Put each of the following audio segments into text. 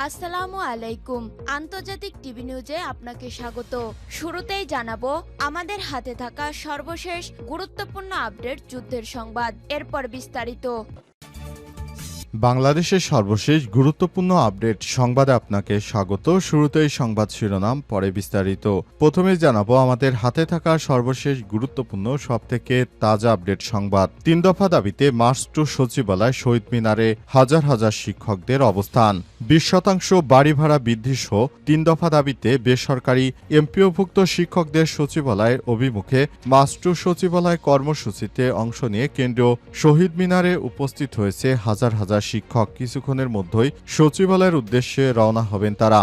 আসসালামু আলাইকুম। আন্তর্জাতিক টিভি নিউজে আপনাকে স্বাগত। শুরুতেই জানাবো আমাদের হাতে থাকা সর্বশেষ গুরুত্বপূর্ণ আপডেট যুদ্ধের সংবাদ, এরপর বিস্তারিত। বাংলাদেশের সর্বশেষ গুরুত্বপূর্ণ আপডেট সংবাদে আপনাকে স্বাগত। শুরুতেই সংবাদ শিরোনাম, পরে বিস্তারিত। প্রথমে জানাবো আমাদের হাতে থাকা সর্বশেষ গুরুত্বপূর্ণ সবথেকে তাজা আপডেট সংবাদ। ৩ দফা দাবিতে মার্চ টু সচিবালয়, শহীদ মিনারে হাজার হাজার শিক্ষকদের অবস্থান। ২০% বাড়ি ভাড়া বৃদ্ধি সহ ৩ দফা দাবিতে বেসরকারি এমপিওভুক্ত শিক্ষকদের সচিবালয়ের অভিমুখে মার্চ টু সচিবালয় কর্মসূচিতে অংশ নিয়ে কেন্দ্রীয় শহীদ মিনারে উপস্থিত হয়েছে হাজার হাজার শিক্ষক। কিছুক্ষণের মধ্যেই সচিবালয়ের উদ্দেশ্যে রওনা হবেন তারা।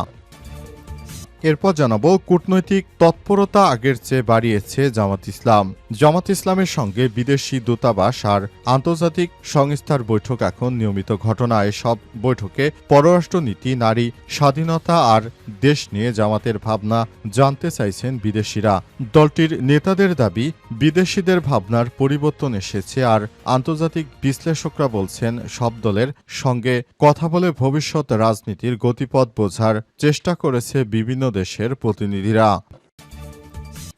এরপর জানাবো কূটনৈতিক তৎপরতা আগের চেয়ে বাড়িয়েছে জামাত ইসলাম। জামাত ইসলামের সঙ্গে বিদেশি দূতাবাস আর আন্তর্জাতিক সংস্থার বৈঠক এখন নিয়মিত ঘটনা। এসব বৈঠকে পররাষ্ট্রনীতি, নারী স্বাধীনতা আর দেশ নিয়ে জামাতের ভাবনা জানতে চাইছেন বিদেশিরা। দলটির নেতাদের দাবি, বিদেশিদের ভাবনার পরিবর্তন এসেছে আর আন্তর্জাতিক বিশ্লেষকরা বলছেন সব দলের সঙ্গে কথা বলে ভবিষ্যৎ রাজনীতির গতিপথ বোঝার চেষ্টা করেছে বিভিন্ন দেশের প্রতিনিধিরা।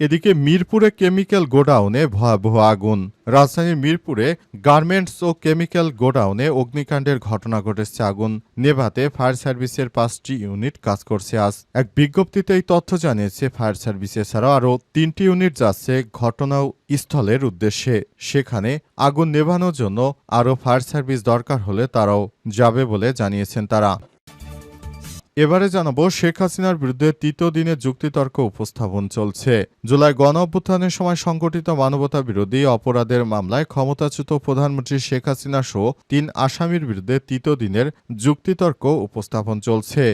এদিকে মিরপুরে কেমিক্যাল গোডাউনে ভয়াবহ আগুন। রাজধানীর মিরপুরে গার্মেন্টস ও কেমিক্যাল গোডাউনে অগ্নিকাণ্ডের ঘটনা ঘটেছে। আগুন নেভাতে ফায়ার সার্ভিসের 5টি ইউনিট কাজ করছে। আজ এক বিজ্ঞপ্তিতে এই তথ্য জানিয়েছে ফায়ার সার্ভিস। এছাড়াও আরও 3টি ইউনিট যাচ্ছে ঘটনাস্থলের উদ্দেশ্যে। সেখানে আগুন নেভানোর জন্য আরও ফায়ার সার্ভিস দরকার হলে তারাও যাবে বলে জানিয়েছেন তারা। এবারে জানাবো শেখ হাসিনার বিরুদ্ধে তৃতীয় দিনে যুক্তিতর্ক উপস্থাপন চলছে। জুলাই গণঅভ্যুত্থানের সময় সংগঠিত মানবতা বিরোধী অপরাধের মামলায় ক্ষমতাচ্যুত প্রধানমন্ত্রী শেখ হাসিনা সহ 3 আসামির বিরুদ্ধে তৃতীয় দিনের যুক্তিতর্ক উপস্থাপন চলছে।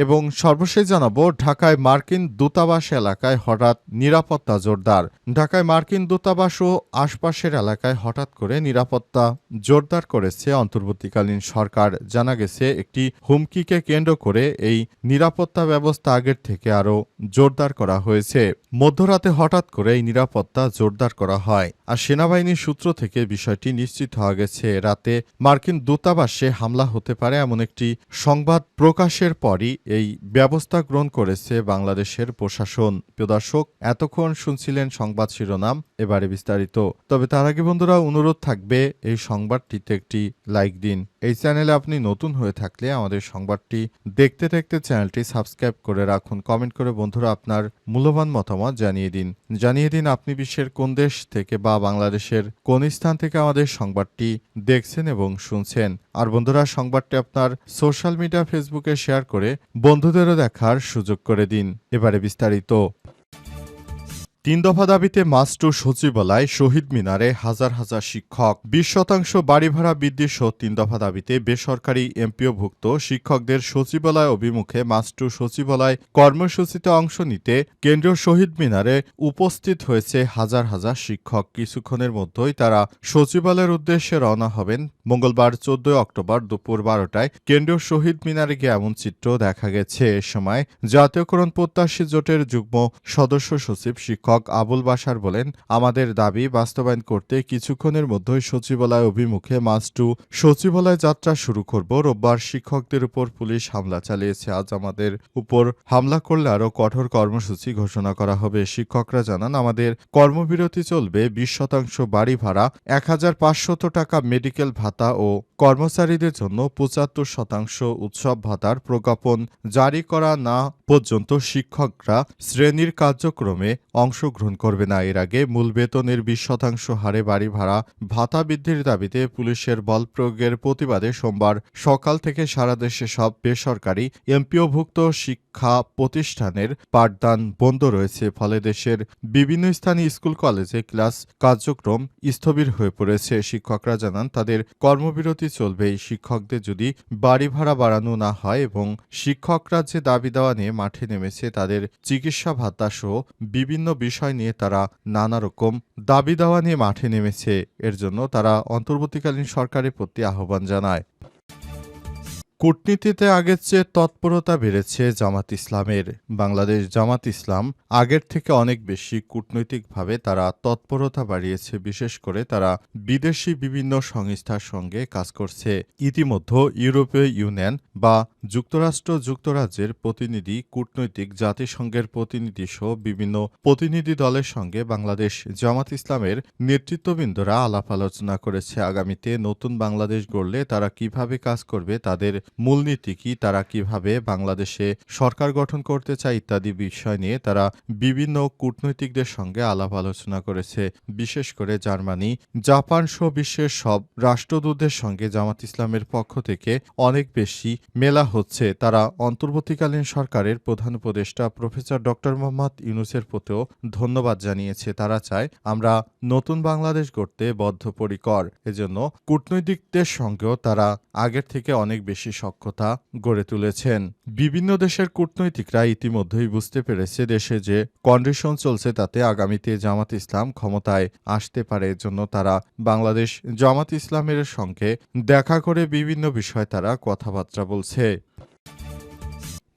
এবং সর্বশেষ জানাবো ঢাকায় মার্কিন দূতাবাস এলাকায় হঠাৎ নিরাপত্তা জোরদার। ঢাকায় মার্কিন দূতাবাস ও আশপাশের এলাকায় হঠাৎ করে নিরাপত্তা জোরদার করেছে অন্তর্বর্তীকালীন সরকার। জানা গেছে একটি হুমকিকে কেন্দ্র করে এই নিরাপত্তা ব্যবস্থা আগের থেকে আরও জোরদার করা হয়েছে। মধ্যরাতে হঠাৎ করে এই নিরাপত্তা জোরদার করা হয়। আর সেনাবাহিনীর সূত্র থেকে বিষয়টি নিশ্চিত হওয়া গেছে। রাতে মার্কিন দূতাবাসে হামলা হতে পারে এমন একটি সংবাদ প্রকাশের পরই এই ব্যবস্থা গ্রহণ করেছে বাংলাদেশের প্রশাসন। প্রিয় দর্শক, এতক্ষণ শুনছিলেন সংবাদ শিরোনাম, এবারে বিস্তারিত। তবে তার আগে বন্ধুরা অনুরোধ থাকবে এই সংবাদটিতে একটি লাইক দিন। এই চ্যানেলে আপনি নতুন হয়ে থাকলে আমাদের সংবাদটি দেখতে দেখতে চ্যানেলটি সাবস্ক্রাইব করে রাখুন। কমেন্ট করে বন্ধুরা আপনার মূল্যবান মতামত জানিয়ে দিন আপনি বিশ্বের কোন দেশ থেকে বা বাংলাদেশের কোন স্থান থেকে আমাদের সংবাদটি দেখছেন এবং শুনছেন। আর বন্ধুরা সংবাদটি আপনার সোশ্যাল মিডিয়া ফেসবুকে শেয়ার করে বন্ধুদেরও দেখার সুযোগ করে দিন। এবারে বিস্তারিত। 3 দফা দাবিতে মার্চ টু সচিবালয়, শহীদ মিনারে হাজার হাজার শিক্ষক। 20% বাড়ি ভাড়া বৃদ্ধি সহ 3 দফা দাবিতে বেসরকারি এমপিওভুক্ত শিক্ষকদের সচিবালয় অভিমুখে মার্চ টু সচিবালয় কর্মসূচিতে অংশ নিতে কেন্দ্রীয় শহীদ মিনারে উপস্থিত হয়েছে হাজার হাজার শিক্ষক। কিছুক্ষণের মধ্যেই তারা সচিবালয়ের উদ্দেশ্যে রওনা হবেন। মঙ্গলবার 14 অক্টোবর দুপুর 12টায় কেন্দ্রীয় শহীদ মিনারে গিয়ে এমন চিত্র দেখা গেছে। এ সময় জাতীয়করণ প্রত্যাশী জোটের যুগ্ম সদস্য সচিব শিক্ষক আবুল বাশার বলেন, আমাদের দাবি বাস্তবায়ন করতে কিছুক্ষণের মধ্যেই সচিবালয় অভিমুখে মার্চ টু সচিবালয় যাত্রা শুরু করব। রোববার শিক্ষকদের উপর পুলিশ হামলা চালিয়েছে। আজ আমাদের উপর হামলা করলে আরও কঠোর কর্মসূচি ঘোষণা করা হবে। শিক্ষকরা জানান, আমাদের কর্মবিরতি চলবে। 20% বাড়ি ভাড়া, 1500 টাকা মেডিকেল ভাতা ও কর্মচারীদের জন্য 75% উৎসব ভাতার প্রজ্ঞাপন জারি করা না পর্যন্ত শিক্ষকরা শ্রেণীর কার্যক্রমে অংশগ্রহণ করবে না। এর আগে মূল বেতনের 20% হারে বাড়ি ভাড়া ভাতা বৃদ্ধির দাবিতে পুলিশের বল প্রয়োগের প্রতিবাদে সোমবার সকাল থেকে সারা দেশে সব বেসরকারি এমপিওভুক্ত শিক্ষা প্রতিষ্ঠানের পাঠদান বন্ধ রয়েছে। ফলে দেশের বিভিন্ন স্থানে স্কুল কলেজে ক্লাস কার্যক্রম স্থবির হয়ে পড়েছে। শিক্ষকরা জানান, তাদের কর্মবিরতি চলবে। শিক্ষকদের যদি বাড়ি ভাড়া বাড়ানো না হয় এবং শিক্ষকরা যে দাবি দেওয়া নিয়ে মাঠে নেমেছে, তাদের চিকিৎসা ভাতা সহ বিভিন্ন বিষয় নিয়ে তারা নানা রকম দাবি দেওয়া নিয়ে মাঠে নেমেছে। এর জন্য তারা অন্তর্বর্তীকালীন সরকারের প্রতি আহ্বান জানায়। কূটনীতিতে আগের চেয়ে তৎপরতা বেড়েছে জামাত ইসলামের। বাংলাদেশ জামাত ইসলাম আগের থেকে অনেক বেশি কূটনৈতিকভাবে তারা তৎপরতা বাড়িয়েছে। বিশেষ করে তারা বিদেশি বিভিন্ন সংস্থার সঙ্গে কাজ করছে। ইতিমধ্যে ইউরোপীয় ইউনিয়ন বা যুক্তরাজ্যের প্রতিনিধি, কূটনৈতিক, জাতিসংঘের প্রতিনিধি সহ বিভিন্ন প্রতিনিধি দলের সঙ্গে বাংলাদেশ জামাত ইসলামের নেতৃত্ববৃন্দরা আলাপ আলোচনা করেছে। আগামীতে নতুন বাংলাদেশ গড়লে তারা কিভাবে কাজ করবে, তাদের মূলনীতি কি, তারা কিভাবে বাংলাদেশে সরকার গঠন করতে চায় ইত্যাদি বিষয় নিয়ে তারা বিভিন্ন কূটনৈতিকদের সঙ্গে আলাপ আলোচনা করেছে। বিশেষ করে জার্মানি, জাপান সহ বিশ্বের সব রাষ্ট্রদূতদের সঙ্গে জামাত ইসলামের পক্ষ থেকে অনেক বেশি মেলা হচ্ছে। তারা অন্তর্বর্তীকালীন সরকারের প্রধান উপদেষ্টা প্রফেসর ডক্টর মোহাম্মদ ইউনূসের প্রতিও ধন্যবাদ জানিয়েছে। তারা চায় আমরা নতুন বাংলাদেশ গড়তে বদ্ধপরিকর। এজন্য কূটনৈতিকদের সঙ্গেও তারা আগের থেকে অনেক বেশি সখ্যতা গড়ে তুলেছেন। বিভিন্ন দেশের কূটনৈতিকরা ইতিমধ্যেই বুঝতে পেরেছে দেশে যে কন্ডিশন চলছে তাতে আগামীতে জামাত ইসলাম ক্ষমতায় আসতে পারে। এজন্য তারা বাংলাদেশ জামাত ইসলামের সঙ্গে দেখা করে বিভিন্ন বিষয়ে তারা কথাবার্তা বলছে।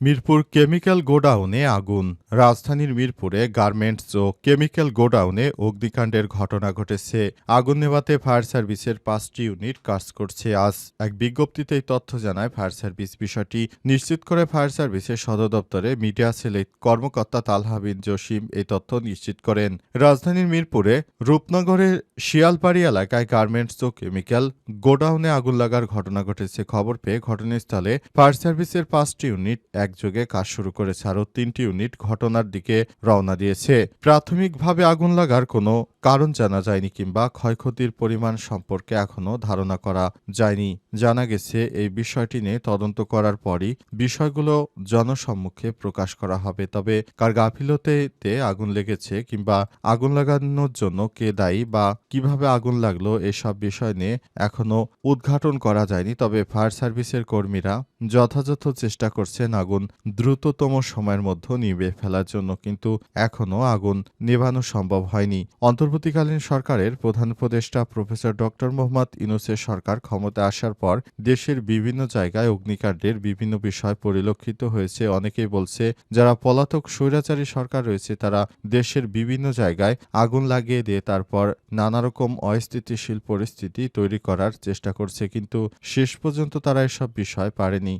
মিরপুর কেমিক্যাল গোডাউনে আগুন। রাজধানীর মিরপুরে গার্মেন্টস ও কেমিক্যাল গোডাউনে অগ্নিকাণ্ডের ঘটনা ঘটেছে। আগুন নেভাতে ফায়ার সার্ভিসের 5টি ইউনিট কাজ করছে। আজ এক বিজ্ঞপ্তিতে এই তথ্য জানায় ফায়ার সার্ভিস। বিষয়টি নিশ্চিত করে ফায়ার সার্ভিসের সদর দপ্তরে মিডিয়া সেলের কর্মকর্তা তালহা বিন জসিম এই তথ্য নিশ্চিত করেন। রাজধানীর মিরপুরে রূপনগরের শিয়ালপাড়ি এলাকায় গার্মেন্টস ও কেমিক্যাল গোডাউনে আগুন লাগার ঘটনা ঘটেছে। খবর পেয়ে ঘটনাস্থলে ফায়ার সার্ভিসের 5টি ইউনিট একযোগে কাজ শুরু করেছে। আরও 3টি ইউনিট ঘটনার দিকে রওনা দিয়েছে। প্রাথমিকভাবে আগুন লাগার কোনো কারণ জানা যায়নি কিংবা ক্ষয়ক্ষতির পরিমাণ সম্পর্কে এখনও ধারণা করা যায়নি। জানা গেছে এই বিষয়টি নিয়ে তদন্ত করার পরই বিষয়গুলো জনসম্মুখে প্রকাশ করা হবে। তবে কার গাফিলতিতে আগুন লেগেছে কিংবা আগুন লাগানোর জন্য কে দায়ী বা কিভাবে আগুন লাগলো এসব বিষয় নিয়ে এখনও উদ্ঘাটন করা যায়নি। তবে ফায়ার সার্ভিসের কর্মীরা যথাযথ চেষ্টা করছেন আগুন দ্রুততম সময়ের মধ্যে নিভে ফেলার জন্য, কিন্তু এখনও আগুন নেভানো সম্ভব হয়নি। অন্তর্বর্তীকালীন সরকারের প্রধান উপদেষ্টা প্রফেসর ডক্টর মোহাম্মদ ইউনূসের সরকার ক্ষমতায় আসার পর দেশের বিভিন্ন জায়গায় অগ্নিকাণ্ডের বিভিন্ন বিষয় পরিলক্ষিত হয়েছে। অনেকেই বলছে যারা পলাতক স্বৈরাচারী সরকার রয়েছে তারা দেশের বিভিন্ন জায়গায় আগুন লাগিয়ে দিয়ে তারপর নানারকম অস্থিতিশীল পরিস্থিতি তৈরি করার চেষ্টা করছে, কিন্তু শেষ পর্যন্ত তারা এসব বিষয় পারেনি।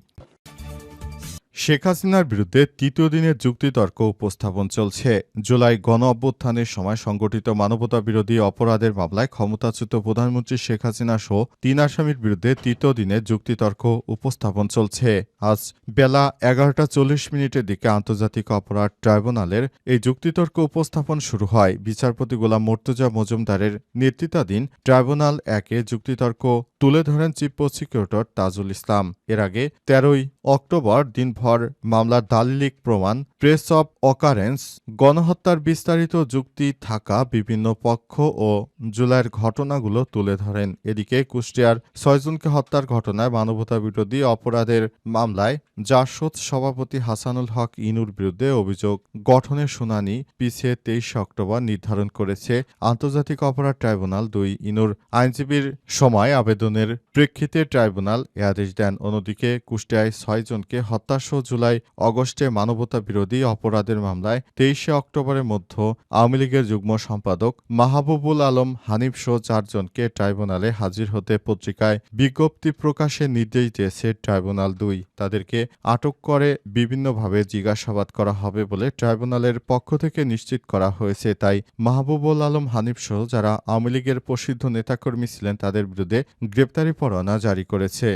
শেখ হাসিনার বিরুদ্ধে তৃতীয় দিনের যুক্তিতর্ক উপস্থাপন চলছে। জুলাই গণ অভ্যুত্থানের সময় সংগঠিত মানবতাবিরোধী অপরাধের মামলায় ক্ষমতাচ্যুত প্রধানমন্ত্রী শেখ হাসিনা সহ 3 আসামির বিরুদ্ধে তৃতীয় দিনের যুক্তিতর্ক উপস্থাপন চলছে। আজ বেলা 11:40 দিকে আন্তর্জাতিক অপরাধ ট্রাইব্যুনালের এই যুক্তিতর্ক উপস্থাপন শুরু হয়। বিচারপতি গোলাম মর্তুজা মজুমদারের নেতৃত্বাধীন ট্রাইব্যুনাল 1-এ যুক্তিতর্ক তুলে ধরেন চিফ প্রসিকিউটর তাজুল ইসলাম। এর আগে 13 অক্টোবর দিনভর মামলার দালিলিক প্রমাণ, প্রেস অব অকারেন্স, গণহত্যার বিস্তারিত যুক্তি থাকা বিভিন্ন পক্ষ ও জুলাইয়ের ঘটনাগুলো তুলে ধরেন। এদিকে কুষ্টিয়ার 6 জনকে হত্যার ঘটনায় মানবতাবিরোধী অপরাধের মামলায় জাসদ সভাপতি হাসানুল হক ইনুর বিরুদ্ধে অভিযোগ গঠনের শুনানি পিছিয়ে 23 অক্টোবর নির্ধারণ করেছে আন্তর্জাতিক অপরাধ ট্রাইব্যুনাল 2। ইনুর আইনজীবীর সময় আবেদনের প্রেক্ষিতে ট্রাইব্যুনাল এ আদেশ দেন। অন্যদিকে কুষ্টিয়ায় 6 জনকে হত্যাসহ জুলাই আগস্টে মানবতাবিরোধী অপরাধের মামলায় 23 অক্টোবরের মধ্যে আওয়ামী লীগের যুগ্ম সম্পাদক মাহবুবুল আলম হানিফ সহ 4 জনকে ট্রাইব্যুনালে হাজির হতে পত্রিকায় বিজ্ঞপ্তি প্রকাশের নির্দেশ দিয়েছে ট্রাইব্যুনাল 2। তাদেরকে আটক করে বিভিন্নভাবে জিজ্ঞাসাবাদ করা হবে বলে ট্রাইব্যুনালের পক্ষ থেকে নিশ্চিত করা হয়েছে। তাই মাহবুবুল আলম হানিফ সহ যারা আওয়ামী লীগের প্রসিদ্ধ নেতাকর্মী ছিলেন তাদের বিরুদ্ধে গ্রেপ্তারি পরোয়ানা জারি করেছে।